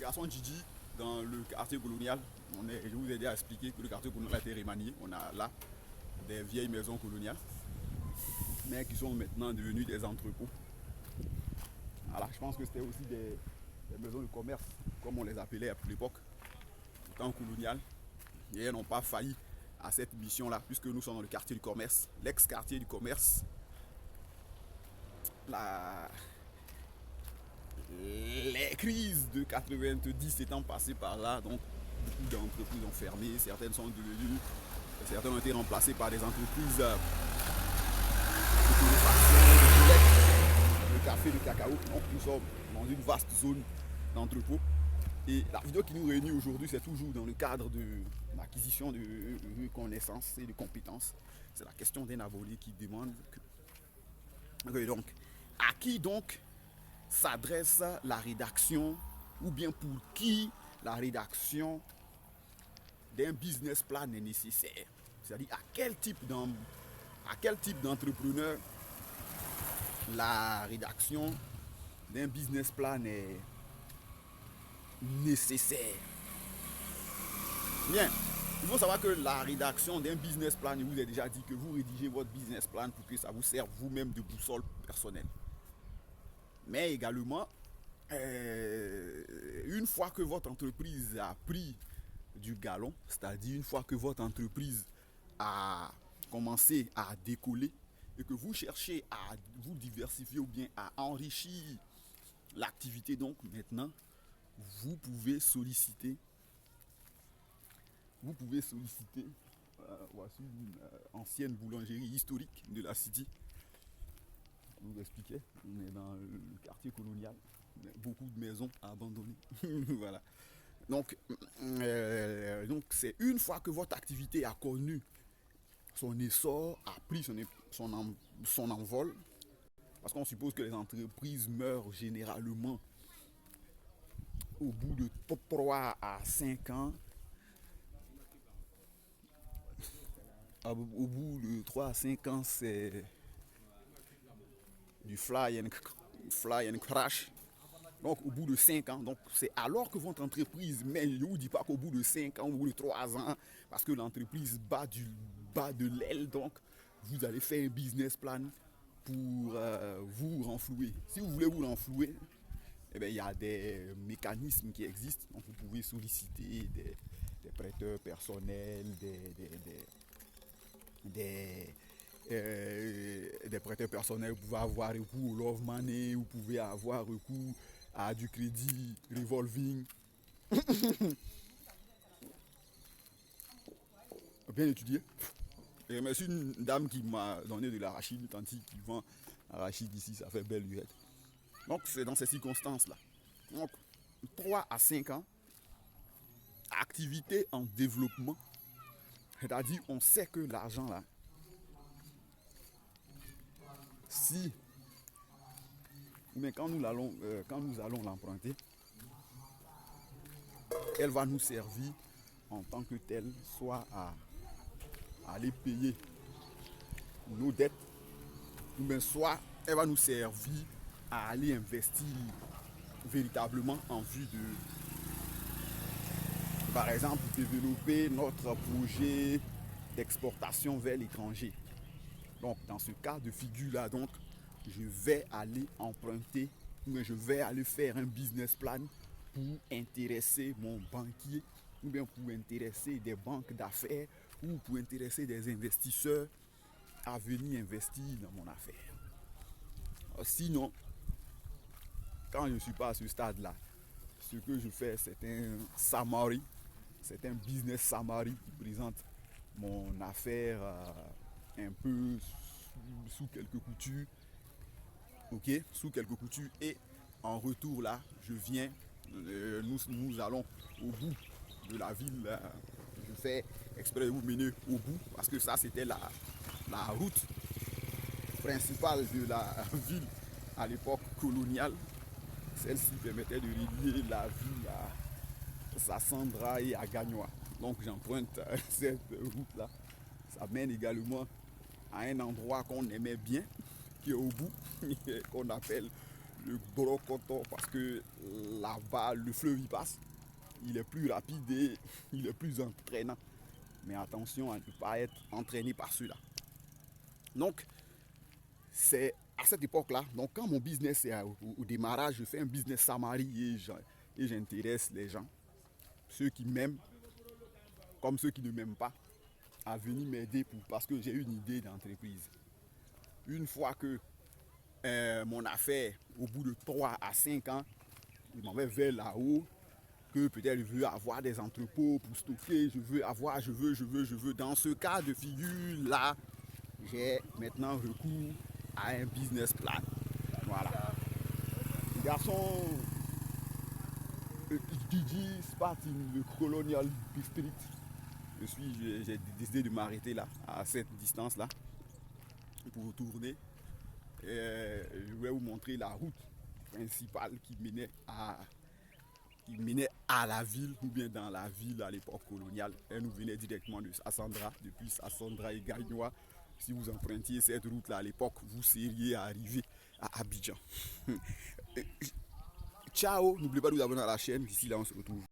garçon Gigi dans le quartier colonial. Je vous ai déjà expliqué que le quartier colonial a été remanié. On a là des vieilles maisons coloniales, mais qui sont maintenant devenues des entrepôts. Voilà, je pense que c'était aussi des maisons de commerce, comme on les appelait à l'époque, au temps colonial. Et elles n'ont pas failli à cette mission-là, puisque nous sommes dans le quartier du commerce, l'ex-quartier du commerce. La... Les crises de 90 étant passées par là, donc beaucoup d'entreprises ont fermé, certaines sont devenues, certaines ont été remplacées par des entreprises de café, de cacao. Donc nous sommes dans une vaste zone d'entrepôt. Et la vidéo qui nous réunit aujourd'hui, c'est toujours dans le cadre de l'acquisition de connaissances et de compétences. C'est la question d'un abonné qui demande donc, à qui donc s'adresse la rédaction, ou bien pour qui la rédaction d'un business plan est nécessaire. C'est-à-dire à quel type d'entrepreneur la rédaction d'un business plan est nécessaire. Bien, il faut savoir que la rédaction d'un business plan, je vous ai déjà dit que vous rédigez votre business plan pour que ça vous serve vous-même de boussole personnelle. Mais également, une fois que votre entreprise a pris du galon, c'est-à-dire une fois que votre entreprise a commencé à décoller et que vous cherchez à vous diversifier ou bien à enrichir l'activité, donc maintenant, vous pouvez solliciter voici une ancienne boulangerie historique de la City. Je vous expliquais, on est dans le quartier colonial, beaucoup de maisons abandonnées. Voilà. Donc c'est une fois que votre activité a connu son essor, a pris son envol, parce qu'on suppose que les entreprises meurent généralement au bout de 3 à 5 ans. Au bout de 3 à 5 ans, c'est du fly and crash. Donc au bout de 5 ans, donc c'est alors que votre entreprise, mais je ne vous dis pas qu'au bout de 5 ans, au bout de 3 ans, parce que l'entreprise bat de l'aile, donc vous allez faire un business plan pour vous renflouer. Si vous voulez vous renflouer, eh bien, il y a des mécanismes qui existent. Donc vous pouvez solliciter des prêteurs personnels, des prêteurs personnels. Vous pouvez avoir recours au love money, vous pouvez avoir recours à du crédit revolving. Bien étudié. Et merci une dame qui m'a donné de l'arachide, une tante qui vend arachide ici, ça fait belle lurette. Donc c'est dans ces circonstances-là. Donc 3 à 5 ans, activité en développement, c'est-à-dire on sait que l'argent là, mais quand nous allons l'emprunter, elle va nous servir en tant que telle, soit à aller payer nos dettes, ou bien soit elle va nous servir à aller investir véritablement en vue de, par exemple, développer notre projet d'exportation vers l'étranger. Donc dans ce cas de figure là, donc je vais aller emprunter, ou bien je vais aller faire un business plan pour intéresser mon banquier, ou bien pour intéresser des banques d'affaires, ou pour intéresser des investisseurs à venir investir dans mon affaire. Sinon, quand je ne suis pas à ce stade-là, ce que je fais, c'est un summary, c'est un business summary qui présente mon affaire un peu sous quelques coutures, ok, sous quelques coutures, et en retour là, je viens, nous allons au bout de la ville, je fais exprès de vous mener au bout, parce que ça c'était la route principale de la ville à l'époque coloniale. Celle-ci permettait de relier la ville à Sassandra et à Gagnoa. Donc j'emprunte cette route-là. Ça mène également à un endroit qu'on aimait bien, qui est au bout, qu'on appelle le gros coton parce que là-bas, le fleuve y passe. Il est plus rapide et il est plus entraînant. Mais attention à ne pas être entraîné par ceux-là. Donc, c'est à cette époque-là, donc quand mon business est au démarrage, je fais un business summary et j'intéresse les gens, ceux qui m'aiment comme ceux qui ne m'aiment pas, à venir m'aider parce que j'ai une idée d'entreprise. Une fois que mon affaire, au bout de 3 à 5 ans, je m'en vais vers là-haut, que peut-être je veux avoir des entrepôts pour stocker, je veux. Dans ce cas de figure-là, j'ai maintenant recours à un business plan. Voilà. Garçon, Gigi Spat in le Colonial District. J'ai décidé de m'arrêter là, à cette distance-là, pour vous tourner. Et je vais vous montrer la route principale qui menait à la ville, ou bien dans la ville à l'époque coloniale. Elle nous venait directement de Sassandra, depuis Sassandra et Gagnoa. Si vous empruntiez cette route-là à l'époque, vous seriez arrivé à Abidjan. Ciao, n'oubliez pas de vous abonner à la chaîne. D'ici là, on se retrouve.